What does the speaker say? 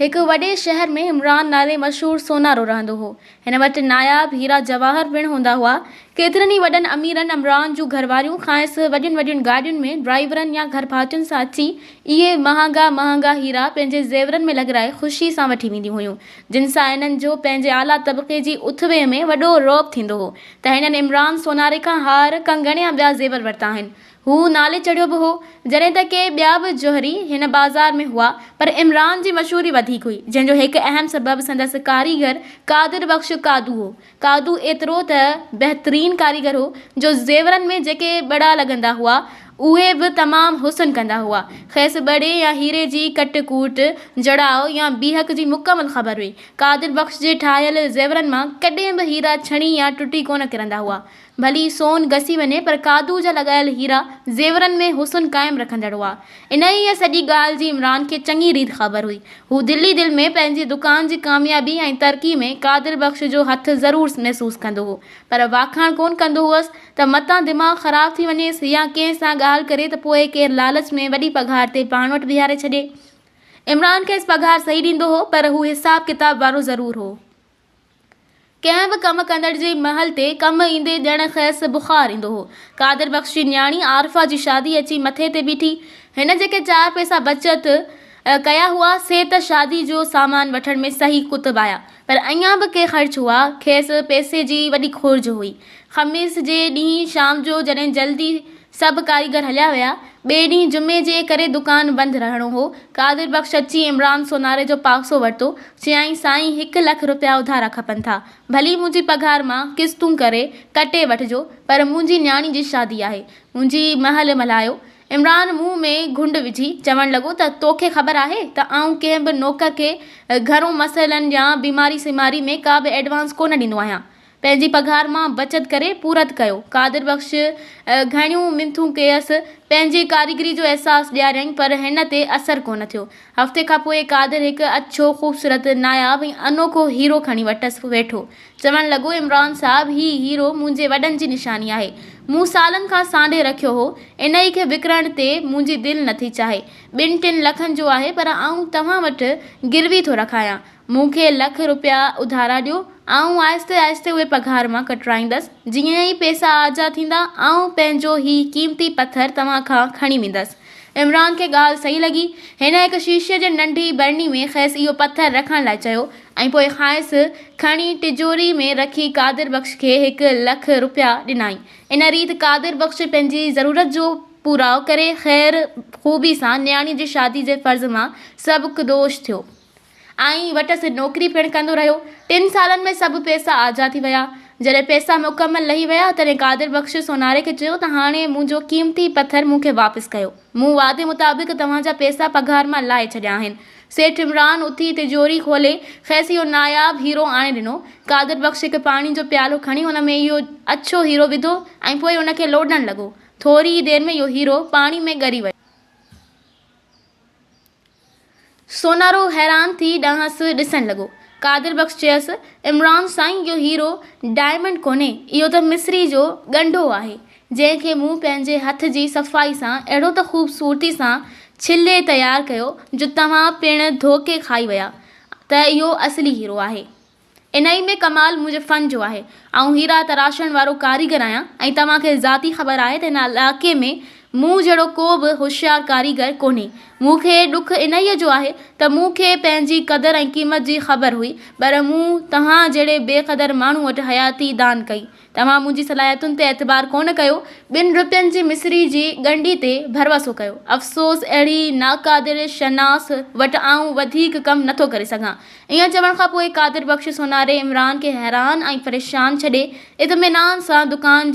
एक वॾे शहर में इमरान नाले मशहूर सोनारो रहंदो हो। हिन वटि नायाब हीरा जवाहर पिणु हूंदा हुआ। केतिरनि ई वॾनि अमीरनि इमरान जूं घरवारियूं खांइसि वॾियुनि गाॾियुनि में ड्राइवरनि या घर भातियुनि सां अची इहे महांगा हीरा पंहिंजे ज़ेवरनि में लॻराए ख़ुशी सां वठी वेंदियूं हुयूं, जिन सां इन्हनि जो पंहिंजे आला तबक़े जी उथवे में वॾो रौब थींदो हो त हिननि इमरान सोनारे खां हार, कंगण या ॿिया ज़ेवर वरिता आहिनि। हू नाले चढ़ियो बि हो, जॾहिं त के ॿिया बि जौहरी हिन बाज़ार में हुआ, पर इमरान जी मशहूरी वधीक हुई, जंहिंजो हिकु अहम सबबु संदसि कारीगर कादिर बख़्श कादू हो। कादू एतिरो त बहितरीन कारीगर हो जो ज़ेवरनि में जेके बड़ा लॻंदा हुआ उहे बि तमामु हुसन कंदा हुआ। खेसि बड़े या हीरे जी कट कूट, जड़ाव या बीहक जी मुकमल ख़बर हुई। कादिर बख़्श जे ठाहियल ज़ेवरनि मां कॾहिं बि हीरा छणी या टुटी कोन किरंदा हुआ। भली सोन घसी वञे, पर कादू जा लॻायल हीरा ज़ेवरनि में हुसन क़ाइमु रखंदड़ हुआ। इन ई सॼी ॻाल्हि जी इमरान खे चङी रीति ख़बर हुई। हू दिल में पंहिंजी दुकान जी कामयाबी ऐं तरक़ी में कादिर बख़्श जो हथु ज़रूरु महसूसु कंदो हो, पर वाखाण कोन कंदो हुअसि त मतां दिमाग़ु ख़राबु थी वञेसि या कंहिं सां ॻाल्हि करे त पोइ केरु लालच में वॾी पघार ते पाण वटि बीहारे छॾे। इमरान खेसि पघार सही ॾींदो हो, पर हू हिसाब किताब वारो ज़रूरु हो। कंहिं बि कमु कंदड़ जे महल ते कमु ईंदे ॼण खेसि बुख़ार ईंदो हो। कादिर बख़्श जी न्याणी आरिफा जी शादी अची मथे ते बीठी। हिन जेके 4 पैसा बचत कया हुआ से त शादी जो सामान वठण में सही कुतब आया, पर अञा बि के ख़र्च हुआ। खेसि पैसे जी वॾी खोज हुई। ख़मीस जे ॾींहुं शाम जो जॾहिं जल्दी सभु कारीगर हलिया विया, ॿिए ॾींहुं जुमे जे करे दुकान बंदि रहणो हो। कादिर बख़्श अची इमरान सोनारे जो पासो वरितो। चयाईं, साईं, 1 लख रुपया उधारा खपनि था। भली मुंहिंजी पघार मां किस्तूं करे कटे वठिजो, पर मुंहिंजी न्याणी जी शादी आहे, मुंहिंजी महल मल्हायो। इमरान मुंहं में घुंड विझी चवणु लॻो त तोखे ख़बर आहे त आउं कंहिं बि नौकर खे घरों मसइलनि या बीमारी सीमारी में का बि एडवांस कोन ॾींदो आहियां। पंहिंजी पघार मां बचत करे पूरत कयो। कादिर बख़्श घणियूं मिंथूं कयसि, पंहिंजी कारीगरी जो अहसासु ॾियारियईं, पर हिन ते असरु कोन थियो। हफ़्ते खां पोइ कादिर हिकु अछो, ख़ूबसूरत, नायाब ऐं अनोखो हीरो खणी वटसि वेठो। चवणु लॻो, इमरान साहब, हीउ हीरो मुंहिंजे वॾनि जी निशानी आहे। मूं सालनि खां सांढे रखियो हो। इन ई खे विकिणण ते मुंहिंजी दिलि नथी चाहे। 2-3 लखनि जो आहे, पर आउं तव्हां वटि गिरवी थो रखायां। मूंखे 1 लख रुपया उधारा ॾियो। आउं आहिस्ते आहिस्ते उहे पघार मां कटराईंदसि। जीअं ई पैसा आजा थींदा, आउं पंहिंजो ही क़ीमती पथर तव्हां खां खणी वेंदसि। इमरान खे ॻाल्हि सही लॻी। हिन हिकु शीशे जे नंढी बरणी में खेसि इहो पथर रखण लाइ चयो ऐं पोइ खांइसि खणी तिजोरी में रखी कादिर बख़्श खे 1 लख रुपया ॾिनाई। इन रीति कादिर बख़्श पंहिंजी ज़रूरत जो पूराओ करे ख़ैर ख़ूबी सां न्याणी जी शादी जे फ़र्ज़ मां सबकदोश थियो ऐं वटसि नौकिरी पिणु कंदो रहियो। 3 सालनि में सभु पैसा आजा थी विया। जॾहिं पैसा मुकमल लही विया, तॾहिं कादिर बख़्श सोनारे खे चयो त हाणे मुंहिंजो क़ीमती पथर मूंखे वापसि कयो। मूं वादे मुताबिक़ तव्हांजा पैसा पघार मां लाहे छॾिया आहिनि। सेठ इमरान उथी तिजोरी खोले खेसि इहो नायाब हीरो आणे ॾिनो। कादिर बख़्श हिकु पाणी जो प्यालो खणी हुन में इहो अछो हीरो विधो ऐं पोइ हुन खे लोॾणु लॻो। थोरी ई देरि में इहो हीरो पाणी में ॻरी वियो। सोनारो हैरान थी ॾांहुंसि ॾिसणु लॻो। कादिर बख़्श चयसि, इमरान साईं, इहो हीरो डायमंड कोन्हे, इहो त मिस्री जो ॻंढो आहे, जंहिंखे मूं पंहिंजे हथ जी सफ़ाई सां अहिड़ो त ख़ूबसूरती सां छिले तयारु कयो जो तव्हां पिणु धोखे खाई विया त इहो असली हीरो आहे। इन ई में कमाल मुंहिंजे फ़न जो आहे। आउं हीरा तराशण वारो कारीगर आहियां ऐं तव्हांखे ज़ाती ख़बर आहे त हिन इलाइक़े में मूं जहिड़ो को बि होशियारु कारीगर कोन्हे। मूंखे ॾुख इन ई जो आहे त मूंखे पंहिंजी क़दुरु ऐं क़ीमत जी ख़बर हुई, पर मूं तव्हां जहिड़े बेक़दर माण्हू वटि हयाती दान कई। तव्हां मुंहिंजी सलाहियतुनि ते एतबार कोन कयो, 2 रुपयनि जी मिस्री जी ॻंढी ते भरवसो कयो। अफ़सोस, अहिड़ी नाक़ादिर शनास वटि आउं वधीक कमु नथो करे सघां। ईअं चवण खां पोइ कादिर बख़्श सोनारे इमरान खे हैरान ऐं परेशान छॾे इत्मिनान सां दुकान जे